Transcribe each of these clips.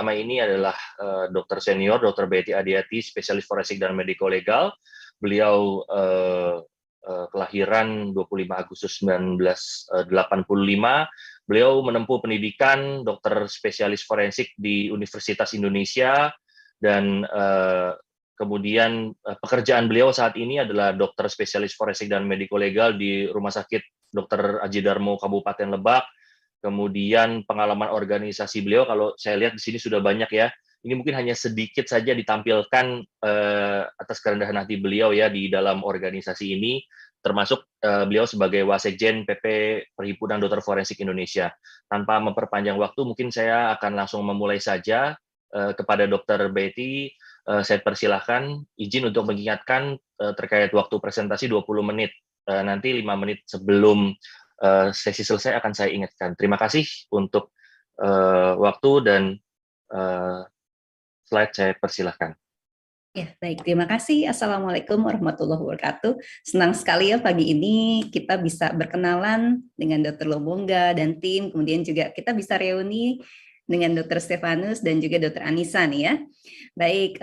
Pertama ini adalah dokter senior, Dr. Betty Adiati, spesialis forensik dan mediko-legal. Beliau kelahiran 25 Agustus 1985. Beliau menempuh pendidikan dokter spesialis forensik di Universitas Indonesia, dan kemudian pekerjaan beliau saat ini adalah dokter spesialis forensik dan mediko-legal di Rumah Sakit Dr. Aji Darmo Kabupaten Lebak. Kemudian pengalaman organisasi beliau, kalau saya lihat di sini sudah banyak ya. Ini mungkin hanya sedikit saja ditampilkan atas kerendahan hati beliau ya di dalam organisasi ini, termasuk beliau sebagai Wasekjen PP Perhimpunan Dokter Forensik Indonesia. Tanpa memperpanjang waktu, mungkin saya akan langsung memulai saja kepada Dr. Betty. Saya persilahkan izin untuk mengingatkan terkait waktu presentasi 20 menit. Nanti 5 menit sebelum sesi selesai akan saya ingatkan. Terima kasih untuk waktu dan slide saya persilahkan. Ya, baik. Terima kasih. Assalamualaikum warahmatullahi wabarakatuh. Senang sekali ya pagi ini kita bisa berkenalan dengan Dr. Lobongga dan tim, kemudian juga kita bisa reuni dengan Dr. Stefanus dan juga Dr. Anissa nih ya. Baik,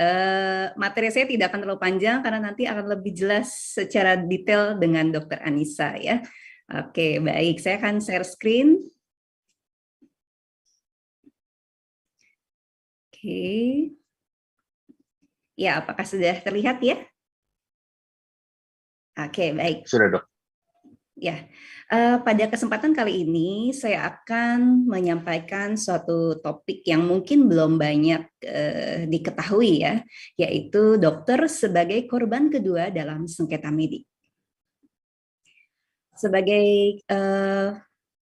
materi saya tidak akan terlalu panjang karena nanti akan lebih jelas secara detail dengan Dr. Anissa ya. Oke, baik. Saya akan share screen. Oke. Ya, apakah sudah terlihat ya? Oke, baik. Sudah, Dok. Ya, pada kesempatan kali ini saya akan menyampaikan suatu topik yang mungkin belum banyak diketahui ya, yaitu dokter sebagai korban kedua dalam sengketa medik. Sebagai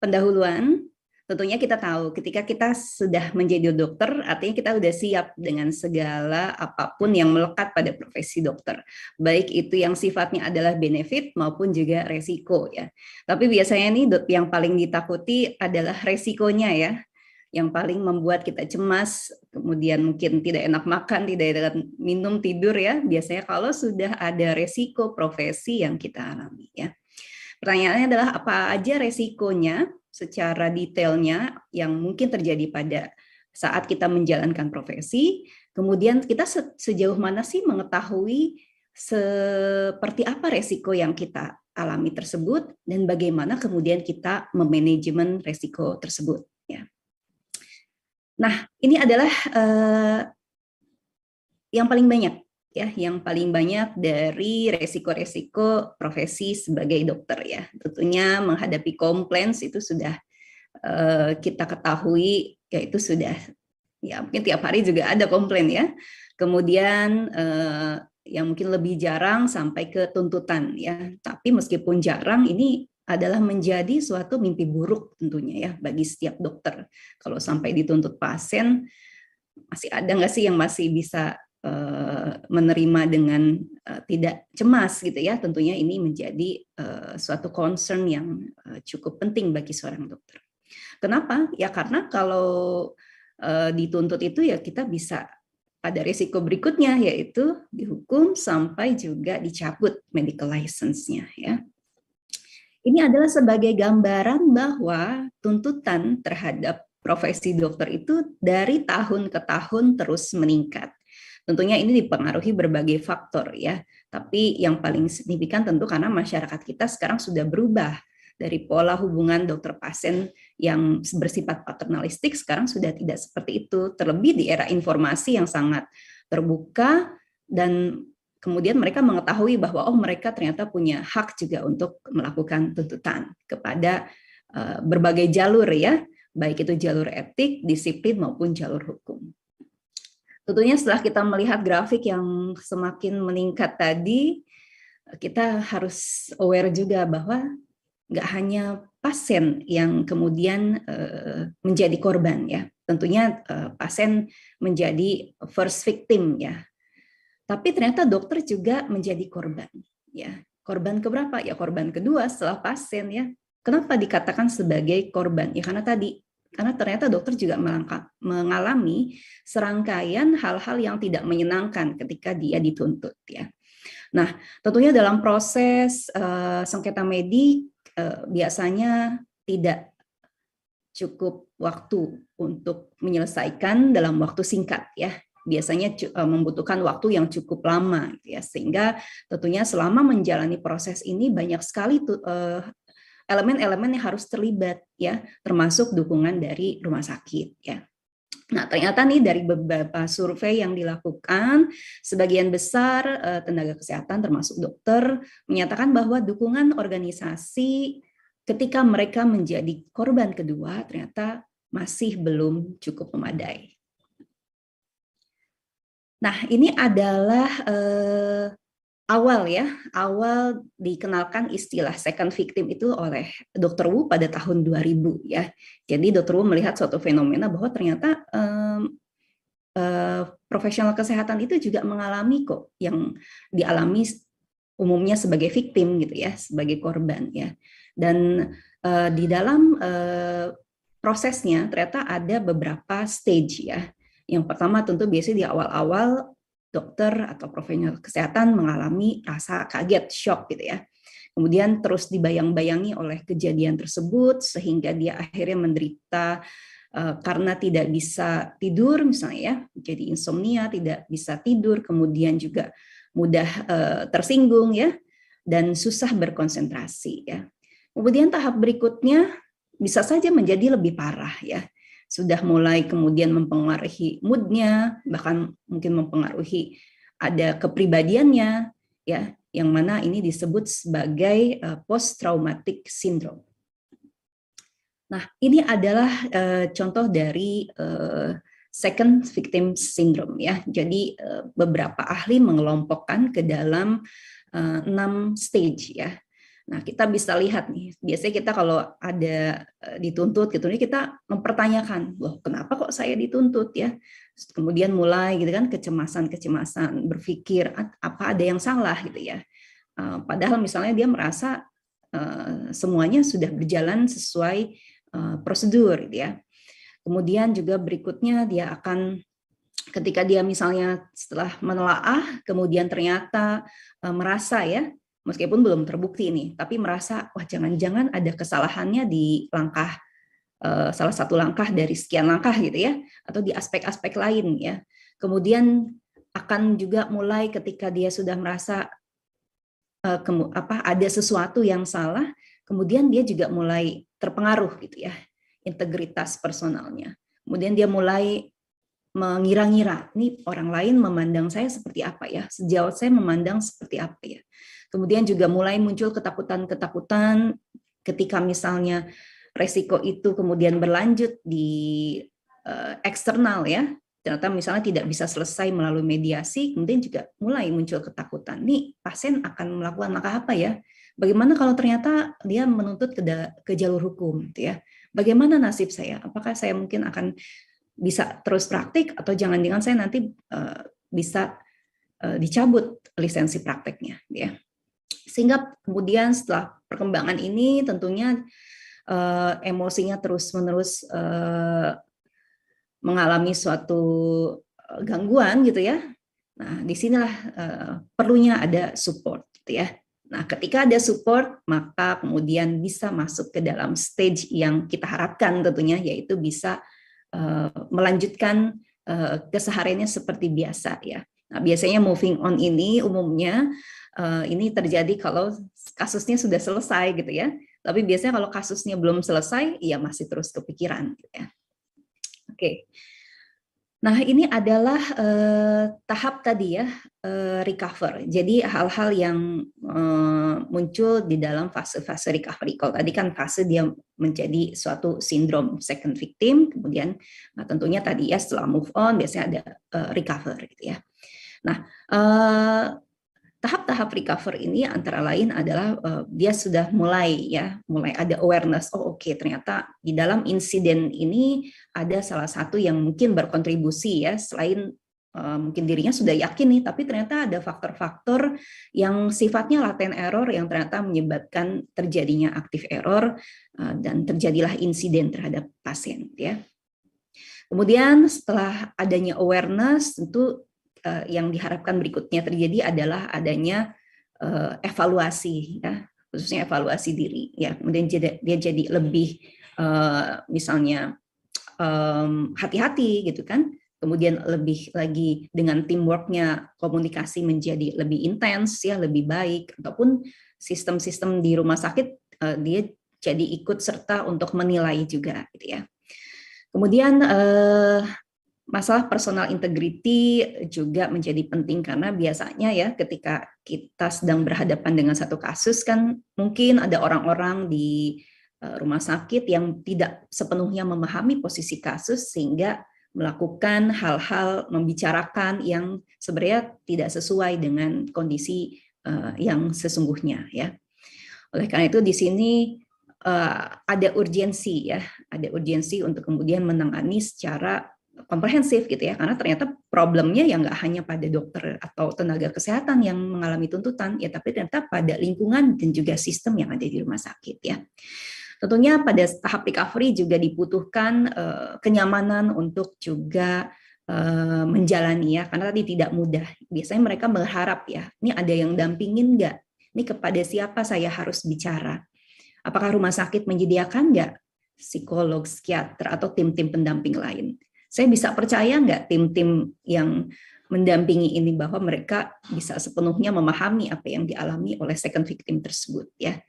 pendahuluan, tentunya kita tahu ketika kita sudah menjadi dokter, artinya kita sudah siap dengan segala apapun yang melekat pada profesi dokter. Baik itu yang sifatnya adalah benefit maupun juga resiko ya. Tapi biasanya nih yang paling ditakuti adalah resikonya ya. Yang paling membuat kita cemas, kemudian mungkin tidak enak makan, tidak enak minum, tidur ya. Biasanya kalau sudah ada resiko profesi yang kita alami ya. Pertanyaannya adalah apa aja resikonya secara detailnya yang mungkin terjadi pada saat kita menjalankan profesi, kemudian kita sejauh mana sih mengetahui seperti apa resiko yang kita alami tersebut, dan bagaimana kemudian kita memanajemen resiko tersebut. Ya. Nah, ini adalah yang paling banyak. Ya, yang paling banyak dari resiko-resiko profesi sebagai dokter ya. Tentunya menghadapi komplain itu sudah kita ketahui, yaitu sudah ya mungkin tiap hari juga ada komplain ya. Kemudian yang mungkin lebih jarang sampai ke tuntutan ya. Tapi meskipun jarang, ini adalah menjadi suatu mimpi buruk tentunya ya bagi setiap dokter. Kalau sampai dituntut pasien, masih ada nggak sih yang masih bisa menerima dengan tidak cemas gitu ya. Tentunya ini menjadi suatu concern yang cukup penting bagi seorang dokter. Kenapa? Ya karena kalau dituntut itu ya kita bisa pada risiko berikutnya, yaitu dihukum sampai juga dicabut medical license-nya ya. Ini adalah sebagai gambaran bahwa tuntutan terhadap profesi dokter itu dari tahun ke tahun terus meningkat. Tentunya ini dipengaruhi berbagai faktor ya, tapi yang paling signifikan tentu karena masyarakat kita sekarang sudah berubah dari pola hubungan dokter pasien yang bersifat paternalistik sekarang sudah tidak seperti itu, terlebih di era informasi yang sangat terbuka, dan kemudian mereka mengetahui bahwa mereka ternyata punya hak juga untuk melakukan tuntutan kepada berbagai jalur ya, baik itu jalur etik, disiplin maupun jalur hukum. Tentunya setelah kita melihat grafik yang semakin meningkat tadi, kita harus aware juga bahwa nggak hanya pasien yang kemudian menjadi korban ya. Tentunya pasien menjadi first victim ya. Tapi ternyata dokter juga menjadi korban ya. Korban keberapa? Ya korban kedua setelah pasien ya. Kenapa dikatakan sebagai korban? Ya karena ternyata dokter juga mengalami serangkaian hal-hal yang tidak menyenangkan ketika dia dituntut ya. Nah, tentunya dalam proses sengketa medik biasanya tidak cukup waktu untuk menyelesaikan dalam waktu singkat ya. Biasanya membutuhkan waktu yang cukup lama gitu ya, sehingga tentunya selama menjalani proses ini banyak sekali elemen-elemen yang harus terlibat ya, termasuk dukungan dari rumah sakit ya. Nah, ternyata nih dari beberapa survei yang dilakukan, sebagian besar tenaga kesehatan termasuk dokter menyatakan bahwa dukungan organisasi ketika mereka menjadi korban kedua ternyata masih belum cukup memadai. Nah, ini adalah awal dikenalkan istilah second victim itu oleh Dr. Wu pada tahun 2000 ya. Jadi Dr. Wu melihat suatu fenomena bahwa ternyata profesional kesehatan itu juga mengalami kok yang dialami umumnya sebagai victim gitu ya, sebagai korban ya. Dan di dalam prosesnya ternyata ada beberapa stage ya. Yang pertama tentu biasanya di awal-awal dokter atau profesional kesehatan mengalami rasa kaget, shock gitu ya. Kemudian terus dibayang-bayangi oleh kejadian tersebut sehingga dia akhirnya menderita karena tidak bisa tidur misalnya ya, jadi insomnia, tidak bisa tidur, kemudian juga mudah tersinggung ya, dan susah berkonsentrasi ya. Kemudian tahap berikutnya bisa saja menjadi lebih parah ya. Sudah mulai kemudian mempengaruhi moodnya, bahkan mungkin mempengaruhi ada kepribadiannya, ya, yang mana ini disebut sebagai post traumatic syndrome. Nah, ini adalah contoh dari second victim syndrome ya. Jadi beberapa ahli mengelompokkan ke dalam 6 stage ya. Nah, kita bisa lihat nih, biasanya kita kalau ada dituntut gitu nih, kita mempertanyakan, loh kenapa kok saya dituntut ya? Kemudian mulai gitu kan kecemasan, berpikir apa ada yang salah gitu ya. Padahal misalnya dia merasa semuanya sudah berjalan sesuai prosedur gitu ya. Kemudian juga berikutnya dia akan ketika dia misalnya setelah menelaah, kemudian ternyata merasa ya, meskipun belum terbukti ini, tapi merasa wah jangan-jangan ada kesalahannya di langkah salah satu langkah dari sekian langkah gitu ya, atau di aspek-aspek lain ya. Kemudian akan juga mulai ketika dia sudah merasa ada sesuatu yang salah, kemudian dia juga mulai terpengaruh gitu ya, integritas personalnya. Kemudian dia mulai mengira-ngira, nih orang lain memandang saya seperti apa ya, sejauh saya memandang seperti apa ya. Kemudian juga mulai muncul ketakutan-ketakutan ketika misalnya resiko itu kemudian berlanjut di eksternal ya, ternyata misalnya tidak bisa selesai melalui mediasi, kemudian juga mulai muncul ketakutan. Nih pasien akan melakukan langkah apa ya? Bagaimana kalau ternyata dia menuntut ke jalur hukum, gitu ya? Bagaimana nasib saya? Apakah saya mungkin akan bisa terus praktik atau jangan-jangan saya nanti bisa dicabut lisensi prakteknya, ya? Sehingga kemudian setelah perkembangan ini tentunya emosinya terus-menerus mengalami suatu gangguan gitu ya. Nah, disinilah perlunya ada support gitu ya. Nah, ketika ada support, maka kemudian bisa masuk ke dalam stage yang kita harapkan tentunya, yaitu bisa melanjutkan kesehariannya seperti biasa ya. Nah, biasanya moving on ini umumnya ini terjadi kalau kasusnya sudah selesai gitu ya. Tapi biasanya kalau kasusnya belum selesai, ya masih terus kepikiran gitu ya. Oke. Nah, ini adalah tahap tadi ya, recover. Jadi hal-hal yang muncul di dalam fase-fase recovery. Kalau tadi kan fase dia menjadi suatu sindrom second victim, kemudian tentunya tadi ya setelah move on biasanya ada recover gitu ya. Nah, tahap-tahap recover ini antara lain adalah dia sudah mulai ada awareness. Oh oke, ternyata di dalam insiden ini ada salah satu yang mungkin berkontribusi ya, selain mungkin dirinya sudah yakin nih, tapi ternyata ada faktor-faktor yang sifatnya latent error yang ternyata menyebabkan terjadinya active error dan terjadilah insiden terhadap pasien ya. Kemudian setelah adanya awareness, tentu yang diharapkan berikutnya terjadi adalah adanya evaluasi ya, khususnya evaluasi diri ya. Kemudian dia jadi lebih misalnya hati-hati gitu kan. Kemudian lebih lagi dengan teamworknya, komunikasi menjadi lebih intens ya, lebih baik, ataupun sistem-sistem di rumah sakit dia jadi ikut serta untuk menilai juga gitu ya. Kemudian masalah personal integrity juga menjadi penting karena biasanya ya ketika kita sedang berhadapan dengan satu kasus kan mungkin ada orang-orang di rumah sakit yang tidak sepenuhnya memahami posisi kasus sehingga melakukan hal-hal membicarakan yang sebenarnya tidak sesuai dengan kondisi yang sesungguhnya ya. Oleh karena itu di sini ada urgensi ya, ada urgensi untuk kemudian menangani secara komprehensif gitu ya, karena ternyata problemnya yang nggak hanya pada dokter atau tenaga kesehatan yang mengalami tuntutan ya, tapi ternyata pada lingkungan dan juga sistem yang ada di rumah sakit ya. Tentunya pada tahap recovery juga dibutuhkan kenyamanan untuk juga menjalani ya, karena tadi tidak mudah. Biasanya mereka berharap ya, ini ada yang dampingin nggak? Ini kepada siapa saya harus bicara? Apakah rumah sakit menyediakan nggak psikolog, psikiater, atau tim-tim pendamping lain? Saya bisa percaya nggak tim-tim yang mendampingi ini bahwa mereka bisa sepenuhnya memahami apa yang dialami oleh second victim tersebut ya.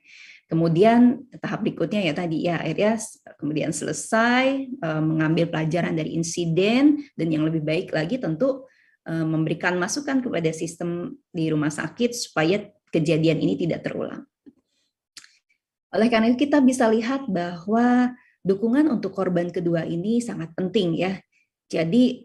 Kemudian tahap berikutnya ya tadi ya akhirnya kemudian selesai mengambil pelajaran dari insiden dan yang lebih baik lagi tentu memberikan masukan kepada sistem di rumah sakit supaya kejadian ini tidak terulang. Oleh karena itu kita bisa lihat bahwa dukungan untuk korban kedua ini sangat penting ya. Jadi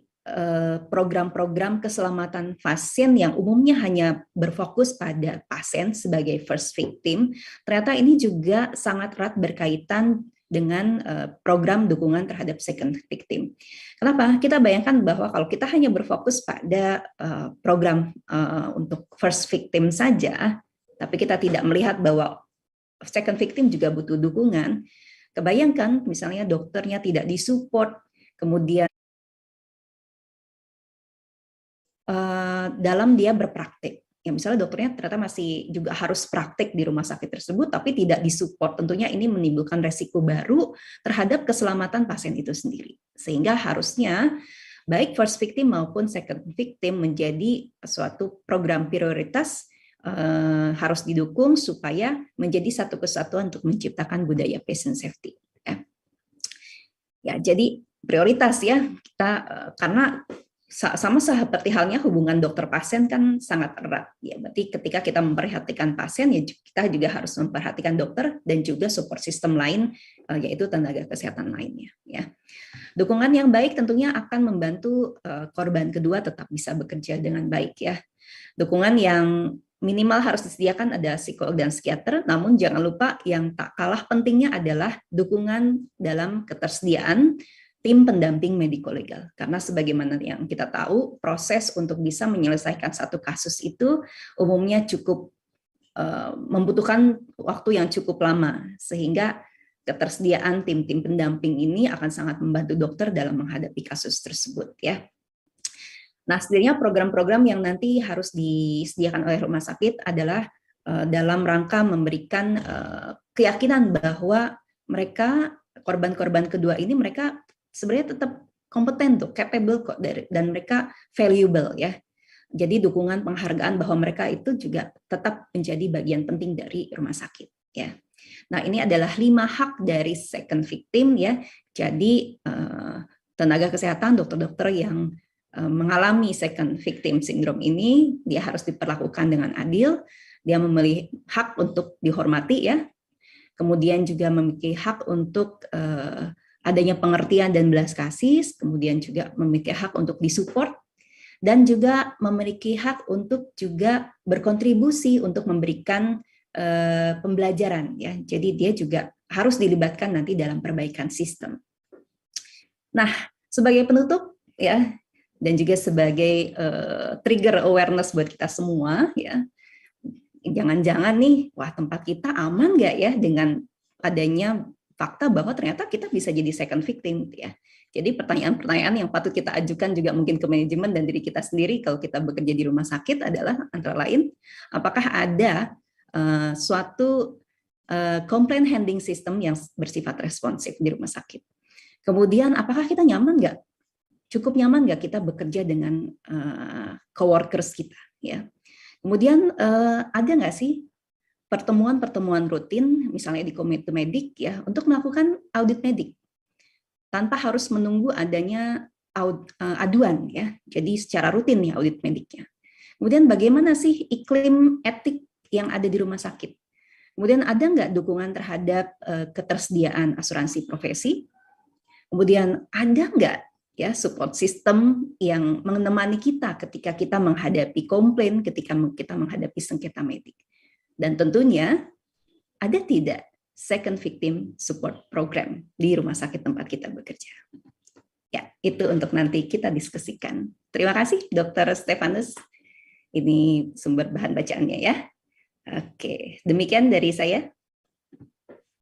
program-program keselamatan pasien yang umumnya hanya berfokus pada pasien sebagai first victim, ternyata ini juga sangat erat berkaitan dengan program dukungan terhadap second victim. Kenapa? Kita bayangkan bahwa kalau kita hanya berfokus pada program untuk first victim saja, tapi kita tidak melihat bahwa second victim juga butuh dukungan, kebayangkan misalnya dokternya tidak disupport, kemudian dalam dia berpraktik. Ya, misalnya dokternya ternyata masih juga harus praktik di rumah sakit tersebut, tapi tidak disupport. Tentunya ini menimbulkan resiko baru terhadap keselamatan pasien itu sendiri. Sehingga harusnya baik first victim maupun second victim menjadi suatu program prioritas harus didukung supaya menjadi satu kesatuan untuk menciptakan budaya patient safety. Ya, jadi prioritas ya kita karena sama seperti halnya hubungan dokter pasien kan sangat erat ya. Berarti ketika kita memperhatikan pasien ya kita juga harus memperhatikan dokter dan juga support system lain yaitu tenaga kesehatan lainnya ya. Dukungan yang baik tentunya akan membantu korban kedua tetap bisa bekerja dengan baik ya. Dukungan yang minimal harus disediakan ada psikolog dan psikiater, namun jangan lupa yang tak kalah pentingnya adalah dukungan dalam ketersediaan tim pendamping mediko-legal. Karena sebagaimana yang kita tahu, proses untuk bisa menyelesaikan satu kasus itu umumnya cukup membutuhkan waktu yang cukup lama, sehingga ketersediaan tim-tim pendamping ini akan sangat membantu dokter dalam menghadapi kasus tersebut ya. Nah, sebenarnya program-program yang nanti harus disediakan oleh rumah sakit adalah dalam rangka memberikan keyakinan bahwa mereka korban-korban kedua ini mereka sebenarnya tetap kompeten tuh, capable kok dan mereka valuable ya. Jadi dukungan penghargaan bahwa mereka itu juga tetap menjadi bagian penting dari rumah sakit ya. Nah, ini adalah 5 hak dari second victim ya. Jadi tenaga kesehatan, dokter-dokter yang mengalami second victim syndrome ini dia harus diperlakukan dengan adil, dia memiliki hak untuk dihormati ya. Kemudian juga memiliki hak untuk adanya pengertian dan belas kasih, kemudian juga memiliki hak untuk disupport, dan juga memiliki hak untuk juga berkontribusi untuk memberikan pembelajaran ya. Jadi dia juga harus dilibatkan nanti dalam perbaikan sistem. Nah, sebagai penutup ya, dan juga sebagai trigger awareness buat kita semua ya, jangan-jangan nih, wah tempat kita aman nggak ya dengan adanya fakta bahwa ternyata kita bisa jadi second victim ya. Jadi pertanyaan-pertanyaan yang patut kita ajukan juga mungkin ke manajemen dan diri kita sendiri kalau kita bekerja di rumah sakit adalah antara lain, apakah ada suatu complaint handling system yang bersifat responsif di rumah sakit. Kemudian apakah kita nyaman nggak? Cukup nyaman nggak kita bekerja dengan coworkers kita? Ya. Kemudian ada nggak sih pertemuan-pertemuan rutin, misalnya di komite medik ya, untuk melakukan audit medik tanpa harus menunggu adanya aduan ya. Jadi secara rutin ya audit mediknya. Kemudian bagaimana sih iklim etik yang ada di rumah sakit? Kemudian ada nggak dukungan terhadap ketersediaan asuransi profesi? Kemudian ada nggak ya support system yang menemani kita ketika kita menghadapi komplain, ketika kita menghadapi sengketa medik? Dan tentunya ada tidak second victim support program di rumah sakit tempat kita bekerja? Ya, itu untuk nanti kita diskusikan. Terima kasih Dr. Stefanus. Ini sumber bahan bacaannya ya. Oke, demikian dari saya.